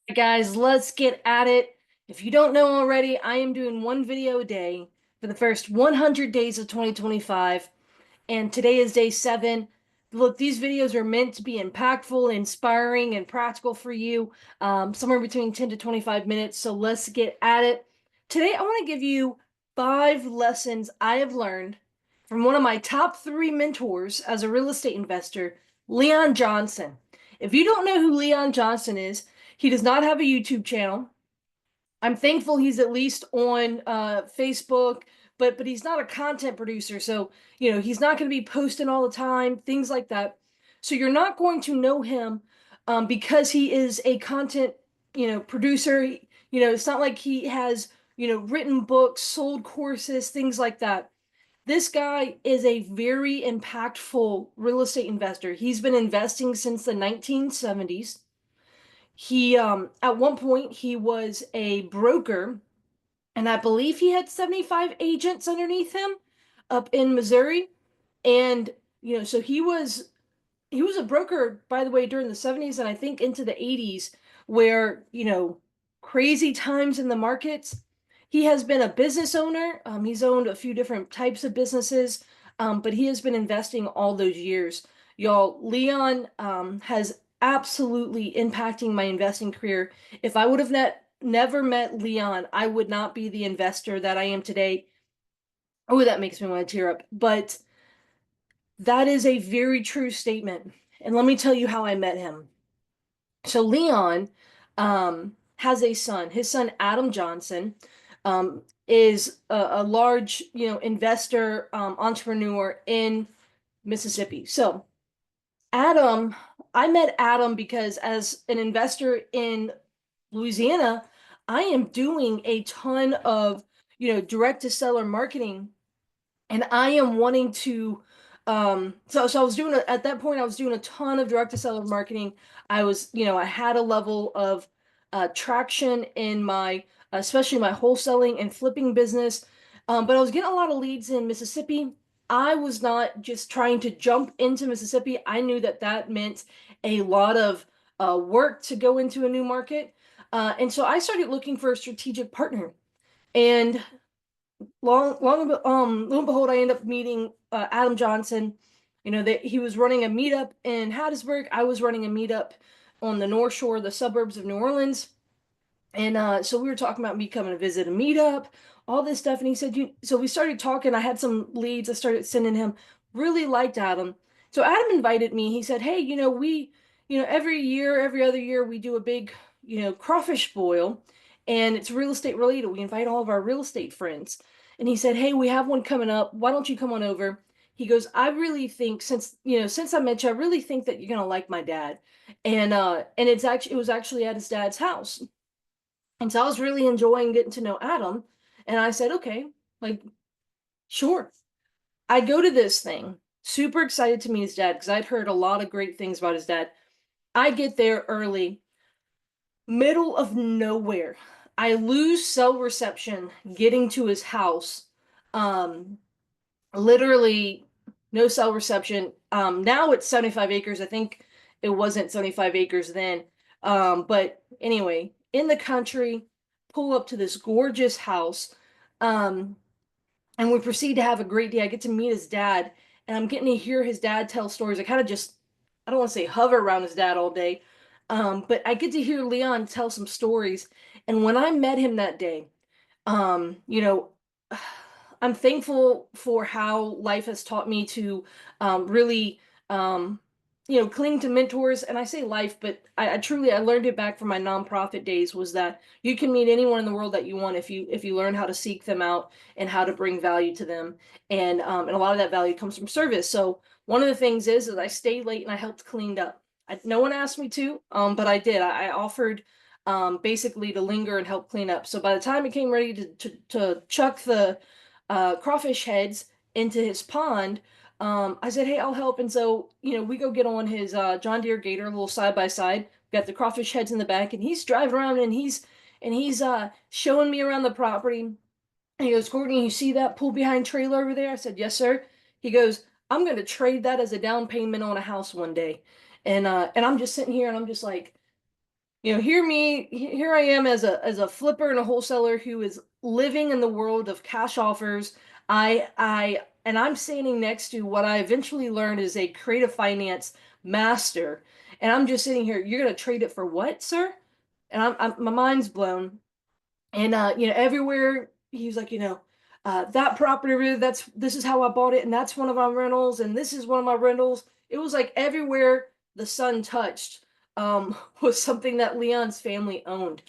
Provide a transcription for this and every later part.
Guys, let's get at it. If you don't know already, I am doing one video a day for the first 100 days of 2025, and today is day 7. Look, these videos are meant to be impactful, inspiring, and practical for you, somewhere between 10 to 25 minutes. So let's get at it. Today, I want to give you 5 lessons I have learned from one of my top 3 mentors as a real estate investor, Leon Johnson. If you don't know who Leon Johnson is, he does not have a YouTube channel. I'm thankful he's at least on Facebook, but he's not a content producer, so he's not going to be posting all the time, things like that. So you're not going to know him because he is a content producer. It's not like he has written books, sold courses, things like that. This guy is a very impactful real estate investor. He's been investing since the 1970s. He at one point he was a broker, and I believe he had 75 agents underneath him up in Missouri. And so he was a broker, by the way, during the 70s and I think into the 80s, where crazy times in the markets. He has been a business owner. He's owned a few different types of businesses, but he has been investing all those years. Y'all, Leon has absolutely impacting my investing career. If I would have never met Leon, I would not be the investor that I am today. Oh, that makes me want to tear up. But that is a very true statement. And let me tell you how I met him. So Leon has a son. His son Adam Johnson is a large, investor, entrepreneur in Mississippi. So Adam, I met Adam because as an investor in Louisiana, I am doing a ton of, direct to seller marketing, and I am wanting to so I was doing at that point I was doing a ton of direct to seller marketing. I was, I had a level of traction in my especially my wholesaling and flipping business. But I was getting a lot of leads in Mississippi. I was not just trying to jump into Mississippi. I knew that that meant a lot of work to go into a new market. And so I started looking for a strategic partner. And lo and behold, I end up meeting Adam Johnson. That he was running a meetup in Hattiesburg. I was running a meetup on the North Shore, the suburbs of New Orleans. And so we were talking about me coming to visit a meetup, all this stuff. And he said, so we started talking. I had some leads. I started sending him, really liked Adam. So Adam invited me. He said, hey, every year, every other year, we do a big, crawfish boil, and it's real estate related. We invite all of our real estate friends. And he said, hey, we have one coming up. Why don't you come on over? He goes, I really think since I met you, I really think that you're gonna like my dad. And it was actually at his dad's house. And so I was really enjoying getting to know Adam. And I said, okay, like, sure. I go to this thing, super excited to meet his dad because I'd heard a lot of great things about his dad. I get there early, middle of nowhere. I lose cell reception getting to his house. Um, Literally no cell reception. Now it's 75 acres. I think it wasn't 75 acres then. But anyway, in the country, pull up to this gorgeous house. Um, and we proceed to have a great day. I get to meet his dad, and I'm getting to hear his dad tell stories. I kind of just, I don't want to say hover around his dad all day, but I get to hear Leon tell some stories. And when I met him that day, um, you know, I'm thankful for how life has taught me to really, um, cling to mentors. And I say life, but I truly I learned it back from my nonprofit days. Was that you can meet anyone in the world that you want if you learn how to seek them out and how to bring value to them. And a lot of that value comes from service. So one of the things is I stayed late and I helped cleaned up. No one asked me to, but I did. I offered basically to linger and help clean up. So by the time it came ready to chuck the crawfish heads into his pond, I said, hey, I'll help. And so, we go get on his John Deere Gator, a little side by side. Got the crawfish heads in the back, and he's driving around and he's showing me around the property. And he goes, Courtney, you see that pull behind trailer over there? I said, yes, sir. He goes, I'm going to trade that as a down payment on a house one day. And I'm just sitting here and I'm just like, Here I am as a flipper and a wholesaler who is living in the world of cash offers. And I'm standing next to what I eventually learned is a creative finance master. And I'm just sitting here, you're gonna trade it for what, sir? And my mind's blown. And everywhere he's like, that property really, this is how I bought it, and that's one of my rentals, and this is one of my rentals. It was like everywhere the sun touched was something that Leon's family owned.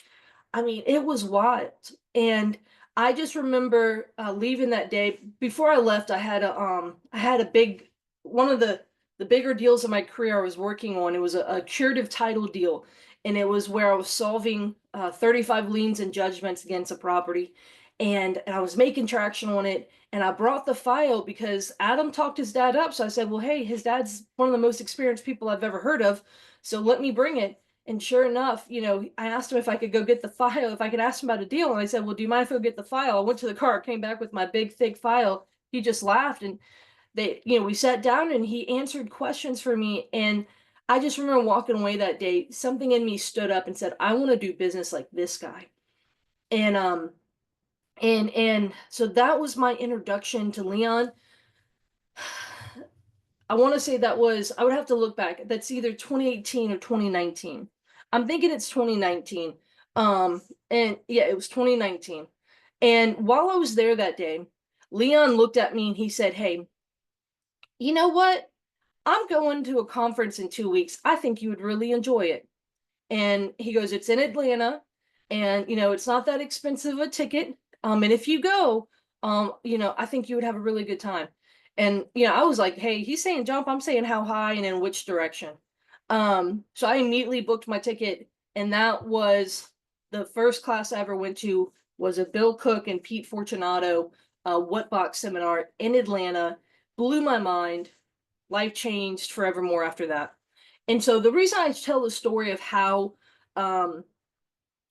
I mean, it was wild. And I just remember leaving that day. Before I left, I had a big one of the bigger deals in my career I was working on. It was a curative title deal, and it was where I was solving 35 liens and judgments against a property. And I was making traction on it. And I brought the file because Adam talked his dad up. So I said, well, hey, his dad's one of the most experienced people I've ever heard of. So let me bring it. And sure enough, I asked him if I could go get the file, if I could ask him about a deal. And I said, well, do you mind if I go get the file? I went to the car, came back with my big, thick file. He just laughed, and we sat down and he answered questions for me. And I just remember walking away that day, something in me stood up and said, I want to do business like this guy. And so that was my introduction to Leon. I want to say I would have to look back. That's either 2018 or 2019. I'm thinking it's 2019. Um, and yeah, it was 2019. And while I was there that day, Leon looked at me and he said, hey, you know what? I'm going to a conference in 2 weeks. I think you would really enjoy it. And he goes, it's in Atlanta, and it's not that expensive a ticket. And if you go, I think you would have a really good time. And I was like, hey, he's saying jump, I'm saying how high and in which direction. So I immediately booked my ticket, and that was the first class I ever went to was a Bill Cook and Pete Fortunato What Box seminar in Atlanta. Blew my mind, life changed forevermore after that. And so the reason I tell the story of um,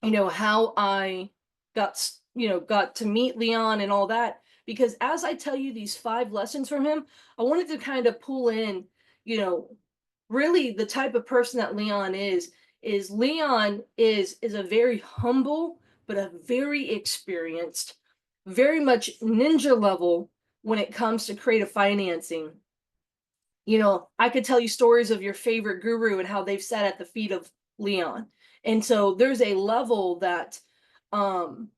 how I got to meet Leon and all that, because as I tell you these 5 lessons from him, I wanted to kind of pull in, you know, really the type of person that Leon is Leon is a very humble, but a very experienced, very much ninja level when it comes to creative financing. I could tell you stories of your favorite guru and how they've sat at the feet of Leon. And so there's a level that um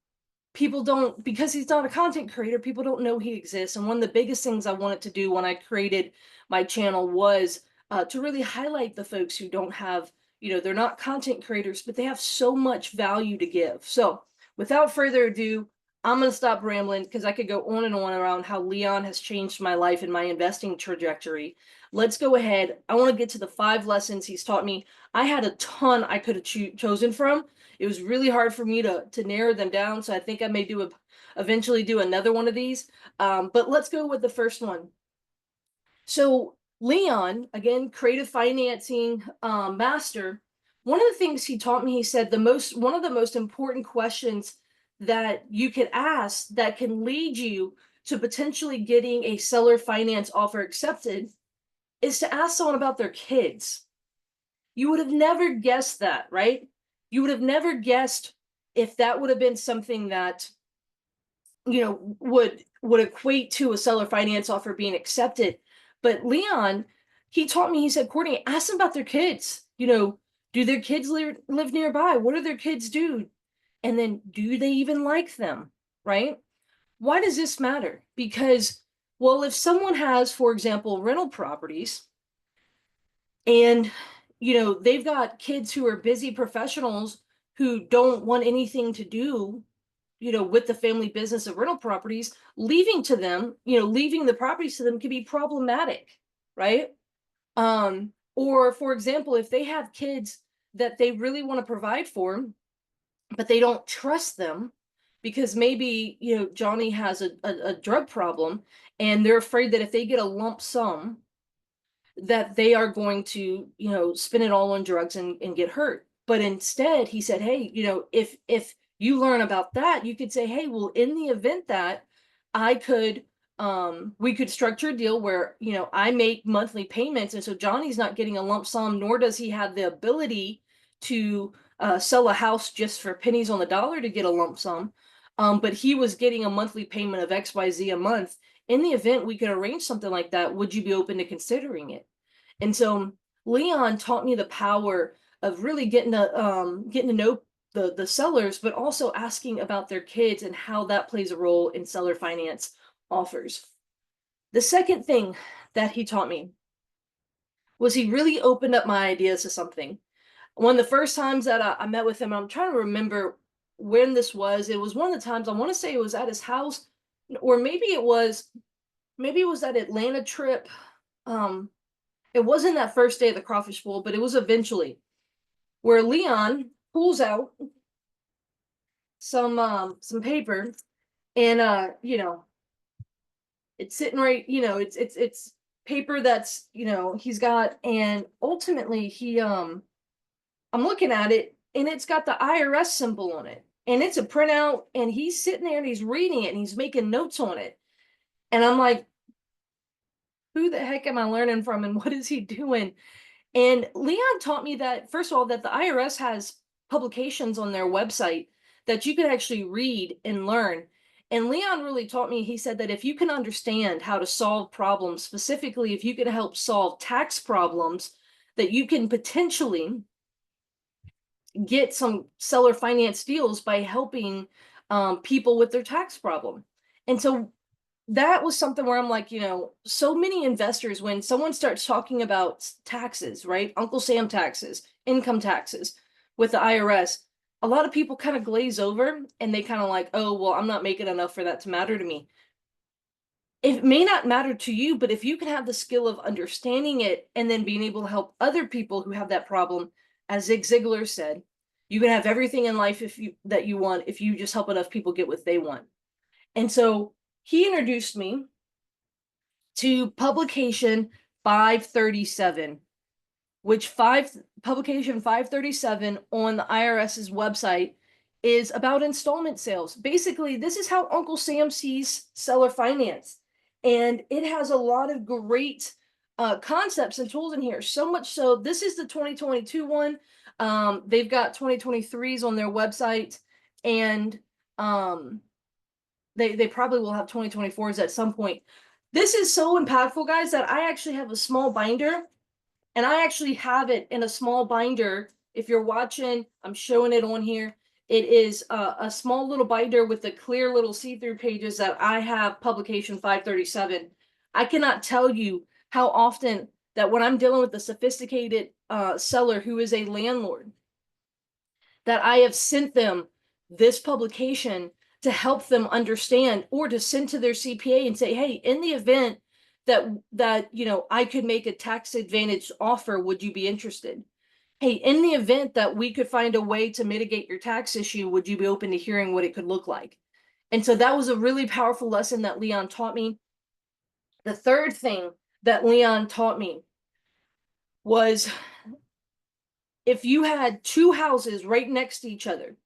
people don't, because he's not a content creator, people don't know he exists. And one of the biggest things I wanted to do when I created my channel was to really highlight the folks who don't have, they're not content creators, but they have so much value to give. So without further ado, I'm going to stop rambling because I could go on and on around how Leon has changed my life and my investing trajectory. Let's go ahead. I want to get to the 5 lessons he's taught me. I had a ton I could have chosen from. It was really hard for me to narrow them down, so I think I may eventually do another one of these. But let's go with the first one. So Leon, again, creative financing master. One of the things he taught me, he said one of the most important questions that you could ask that can lead you to potentially getting a seller finance offer accepted is to ask someone about their kids. You would have never guessed that, right? You would have never guessed if that would have been something that would equate to a seller finance offer being accepted. But Leon, he taught me, he said, Courtney, ask them about their kids. Do their kids live nearby? What do their kids do? And then do they even like them, right? Why does this matter? Because, well, if someone has, for example, rental properties, and they've got kids who are busy professionals who don't want anything to do with the family business of rental properties, leaving the properties to them can be problematic, right? Or for example, if they have kids that they really want to provide for, but they don't trust them because maybe Johnny has a drug problem, and they're afraid that if they get a lump sum that they are going to spend it all on drugs and get hurt. But instead he said, hey, if you learn about that, you could say, hey, well, in the event that I could we could structure a deal where I make monthly payments, and so Johnny's not getting a lump sum, nor does he have the ability to sell a house just for pennies on the dollar to get a lump sum. But he was getting a monthly payment of XYZ a month. In the event we could arrange something like that, would you be open to considering it? And so Leon taught me the power of really getting to know the sellers, but also asking about their kids and how that plays a role in seller finance offers. The second thing that he taught me was he really opened up my ideas to something. One of the first times that I met with him, I'm trying to remember when this was. It was one of the times, I want to say it was at his house, or maybe it was that Atlanta trip. Um, it wasn't that first day of the crawfish bowl, but it was eventually, where Leon pulls out some paper, and it's sitting right, it's paper that's, he's got, and ultimately I'm looking at it, and it's got the IRS symbol on it, and it's a printout, and he's sitting there and he's reading it and he's making notes on it. And I'm like, who the heck am I learning from, and what is he doing? And Leon taught me that, first of all, that the IRS has publications on their website that you can actually read and learn. And Leon really taught me, he said that if you can understand how to solve problems, specifically if you can help solve tax problems, that you can potentially get some seller finance deals by helping people with their tax problem. And so that was something where I'm like, so many investors, when someone starts talking about taxes, right? Uncle Sam taxes, income taxes with the IRS, a lot of people kind of glaze over, and they kind of like, oh, well, I'm not making enough for that to matter to me. It may not matter to you, but if you can have the skill of understanding it and then being able to help other people who have that problem, as Zig Ziglar said, you can have everything in life that you want if you just help enough people get what they want. And so he introduced me to publication 537, which publication 537 on the IRS's website is about installment sales. Basically, this is how Uncle Sam sees seller finance. And it has a lot of great concepts and tools in here. So much so, this is the 2022 one. They've got 2023s on their website, and they probably will have 2024s at some point. This is so impactful, guys, that I actually have a small binder, and I actually have it in a small binder. If you're watching, I'm showing it on here. It is a small little binder with the clear little see-through pages that I have publication 537. I cannot tell you how often that when I'm dealing with a sophisticated seller who is a landlord, that I have sent them this publication to help them understand, or to send to their CPA and say, hey, in the event that I could make a tax advantage offer, would you be interested? Hey, in the event that we could find a way to mitigate your tax issue, would you be open to hearing what it could look like? And so that was a really powerful lesson that Leon taught me. The third thing that Leon taught me was, if you had two houses right next to each other,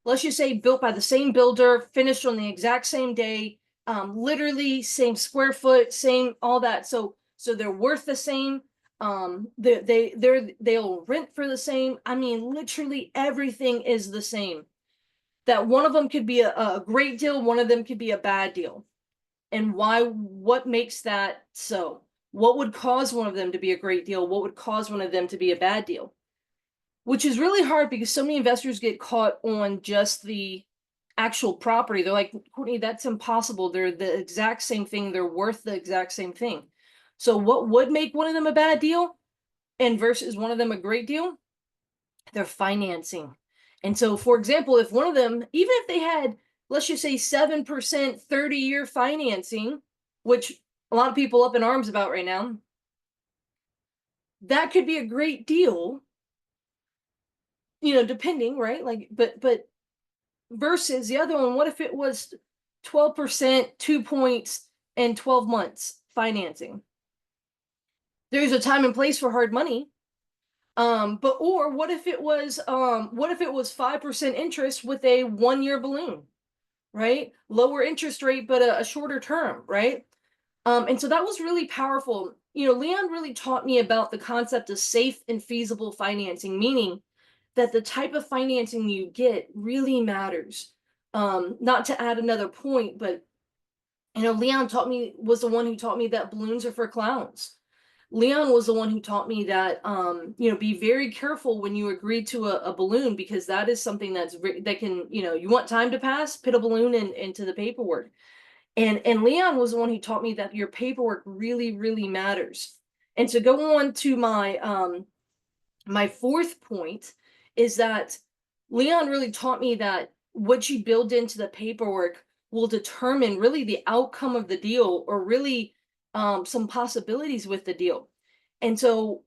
let's just say built by the same builder, finished on the exact same day, literally same square foot, same all that. So they're worth the same. They'll rent for the same. I mean, literally everything is the same. That one of them could be a great deal, one of them could be a bad deal. And why? What makes that so? What would cause one of them to be a great deal? What would cause one of them to be a bad deal? Which is really hard, because so many investors get caught on just the actual property. They're like, Courtney, that's impossible. They're the exact same thing. They're worth the exact same thing. So what would make one of them a bad deal and versus one of them a great deal? Their financing. And so, for example, if one of them, even if they had, let's just say 7% 30-year financing, which a lot of people up in arms about right now, that could be a great deal, depending, right? Like, but versus the other one, what if it was 12%, 2 points, and 12 months financing? There's a time and place for hard money. Or what if it was 5% interest with a 1-year balloon, right? Lower interest rate, but a shorter term, right? And so that was really powerful. Leon really taught me about the concept of safe and feasible financing, meaning that the type of financing you get really matters. Not to add another point, but Leon was the one who taught me that balloons are for clowns. Leon was the one who taught me that, be very careful when you agree to a balloon, because that is something that can, you want time to pass, put a balloon into the paperwork. And Leon was the one who taught me that your paperwork really, really matters. And to go on to my fourth point is that Leon really taught me that what you build into the paperwork will determine really the outcome of the deal, or really some possibilities with the deal. And so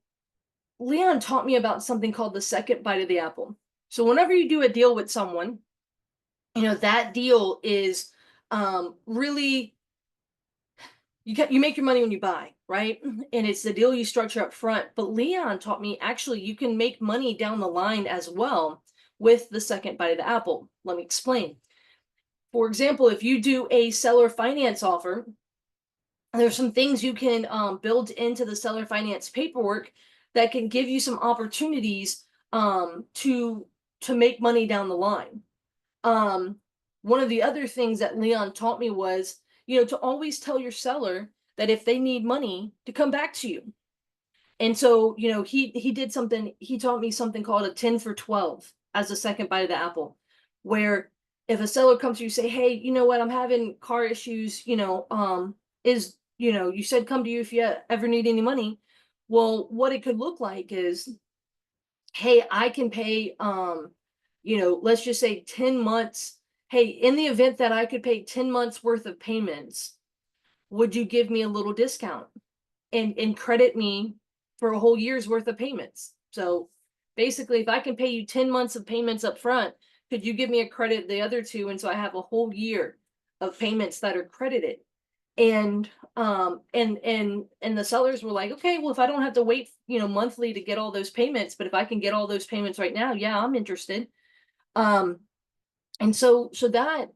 Leon taught me about something called the second bite of the apple. So whenever you do a deal with someone, that deal is really, you make your money when you buy, right? And it's the deal you structure up front. But Leon taught me, actually you can make money down the line as well with the second bite of the apple. Let me explain. For example, if you do a seller finance offer, there's some things you can build into the seller finance paperwork that can give you some opportunities to make money down the line. One of the other things that Leon taught me was, to always tell your seller that if they need money, to come back to you. And so, he did something, he taught me something called a 10 for 12 as a second bite of the apple, where if a seller comes to you, say, hey, you know what, I'm having car issues, you said come to you if you ever need any money. Well, what it could look like is, hey, I can pay, let's just say 10 months. Hey, in the event that I could pay 10 months worth of payments, would you give me a little discount and credit me for a whole year's worth of payments? So basically, if I can pay you 10 months of payments up front, could you give me a credit the other two? And so I have a whole year of payments that are credited. And the sellers were like, okay, well, if I don't have to wait, monthly to get all those payments, but if I can get all those payments right now, yeah, I'm interested. And so that,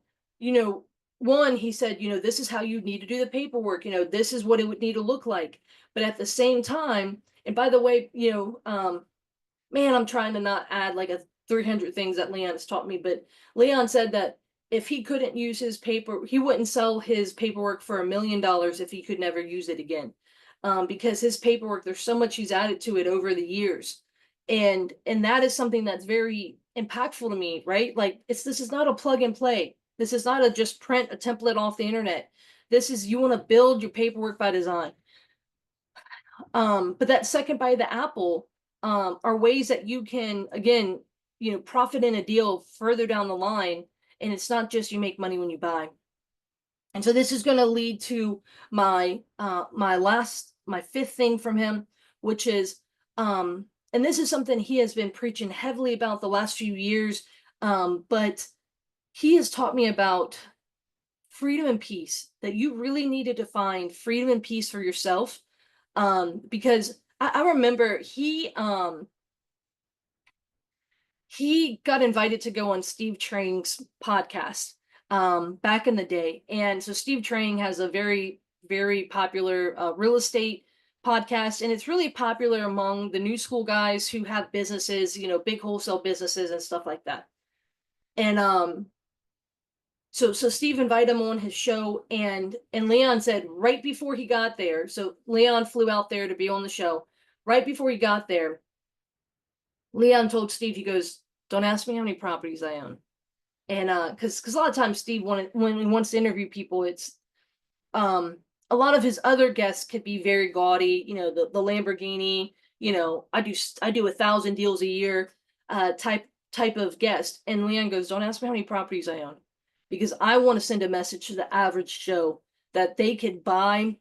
one, he said, this is how you need to do the paperwork, this is what it would need to look like. But at the same time, and by the way, man, I'm trying to not add like a 300 things that Leon has taught me, but Leon said that if he couldn't use his paper, he wouldn't sell his paperwork for $1 million if he could never use it again. Because his paperwork, there's so much he's added to it over the years. And that is something that's very impactful to me, right? Like, this is not a plug and play. This is not a just print a template off the internet. This is, you want to build your paperwork by design. But that second bite of the apple are ways that you can, again, profit in a deal further down the line. And it's not just you make money when you buy. And so this is going to lead to my fifth thing from him, which is, and this is something he has been preaching heavily about the last few years, but he has taught me about freedom and peace, that you really need to define freedom and peace for yourself. Because I remember he got invited to go on Steve Traning's podcast back in the day. And so Steve Traning has a very, very popular real estate podcast, and it's really popular among the new school guys who have businesses, big wholesale businesses and stuff like that. And so Steve invited him on his show, and Leon said right before he got there, so Leon flew out there to be on the show. Right before he got there, Leon told Steve, he goes, don't ask me how many properties I own. And because a lot of times Steve, when he wants to interview people, it's a lot of his other guests could be very gaudy, the Lamborghini, I do 1,000 deals a year type of guest. And Leon goes, don't ask me how many properties I own, because I want to send a message to the average Joe that they could buy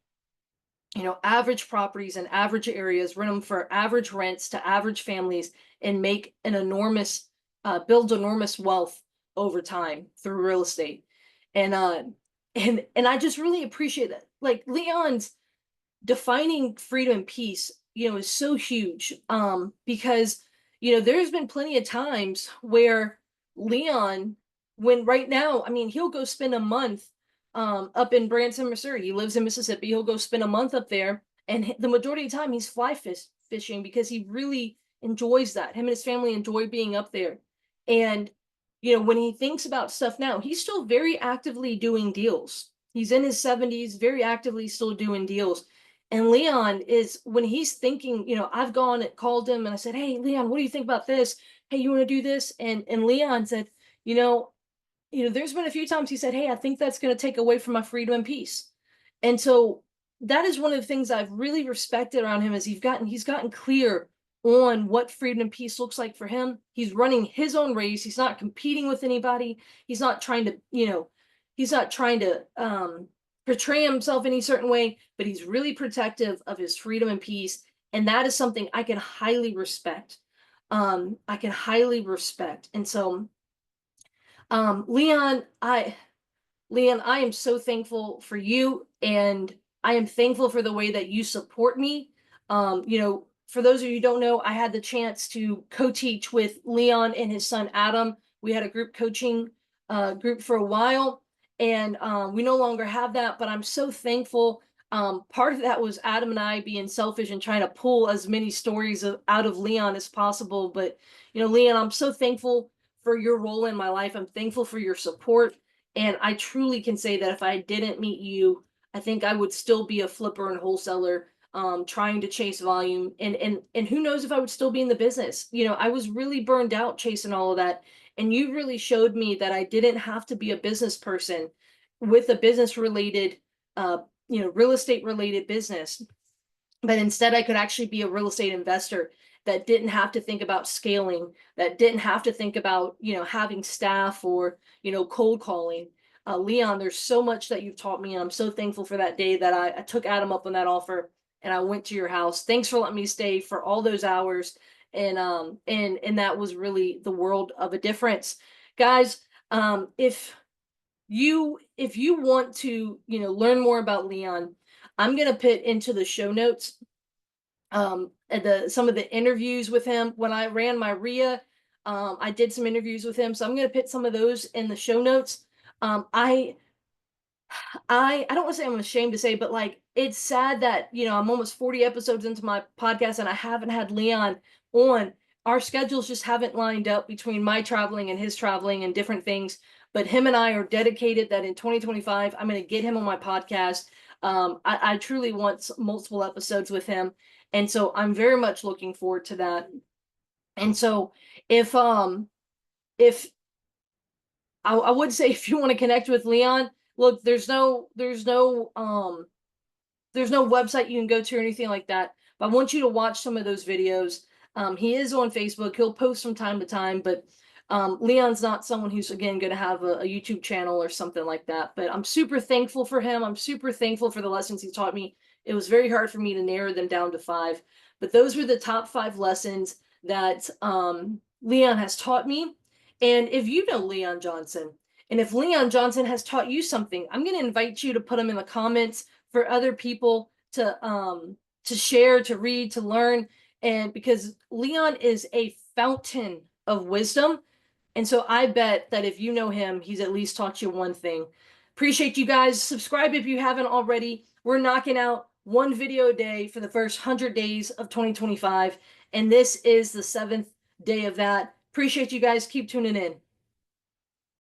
average properties in average areas, rent them for average rents to average families, and make an enormous, build enormous wealth over time through real estate. And I just really appreciate that. Like, Leon's defining freedom and peace, is so huge. Because, there's been plenty of times where Leon, when right now, I mean, he'll go spend a month up in Branson, Missouri. He lives in Mississippi. He'll go spend a month up there, and the majority of the time he's fly fishing, because he really enjoys that. Him and his family enjoy being up there. And, you know, when he thinks about stuff now, he's still very actively doing deals. He's in his 70s, very actively still doing deals. And Leon is, when he's thinking, you know, I've gone and called him and I said, "Hey, Leon, what do you think about this? Hey, you want to do this?" And Leon said, you know, there's been a few times he said, "Hey, I think that's going to take away from my freedom and peace." And so that is one of the things I've really respected around him is he's gotten clear on what freedom and peace looks like for him. He's running his own race. He's not competing with anybody. He's not trying to, he's not trying to portray himself any certain way, but he's really protective of his freedom and peace. And that is something I can highly respect. I can highly respect. And so um, Leon, I Leon, I am so thankful for you, and I am thankful for the way that you support me. For those of you who don't know, I had the chance to co-teach with Leon and his son Adam. We had a group coaching group for a while, and we no longer have that. But I'm so thankful. Part of that was Adam and I being selfish and trying to pull as many stories out of Leon as possible. But Leon, I'm so thankful for your role in my life. I'm thankful for your support. And I truly can say that if I didn't meet you, I think I would still be a flipper and wholesaler, trying to chase volume. And who knows if I would still be in the business. I was really burned out chasing all of that. And you really showed me that I didn't have to be a business person with a business related, real estate related business, but instead I could actually be a real estate investor that didn't have to think about scaling, that didn't have to think about having staff or cold calling. Leon, there's so much that you've taught me, and I'm so thankful for that day that I took Adam up on that offer and I went to your house. Thanks for letting me stay for all those hours, and that was really the world of a difference, guys. If you want to learn more about Leon, I'm gonna put into the show notes some of the interviews with him when I ran my RIA. I did some interviews with him, so I'm going to put some of those in the show notes. um i I don't want to say I'm ashamed to say, but like it's sad that I'm almost 40 episodes into my podcast and I haven't had Leon on. Our schedules just haven't lined up between my traveling and his traveling and different things, but him and I are dedicated that in 2025 I'm going to get him on my podcast. I truly want multiple episodes with him, and so I'm very much looking forward to that. And so if I would say if you want to connect with Leon, look, there's no website you can go to or anything like that. But I want you to watch some of those videos. He is on Facebook. He'll post from time to time, but Leon's not someone who's again going to have a YouTube channel or something like that. But I'm super thankful for him. I'm super thankful for the lessons he taught me. It was very hard for me to narrow them down to 5, but those were the top 5 lessons that Leon has taught me. And if you know Leon Johnson, and if Leon Johnson has taught you something, I'm going to invite you to put them in the comments for other people to share, to read, to learn. And because Leon is a fountain of wisdom, and so I bet that if you know him, he's at least taught you one thing. Appreciate you guys. Subscribe if you haven't already. We're knocking out one video a day for the first 100 days of 2025, and this is the 7th day of that. Appreciate you guys. Keep tuning in.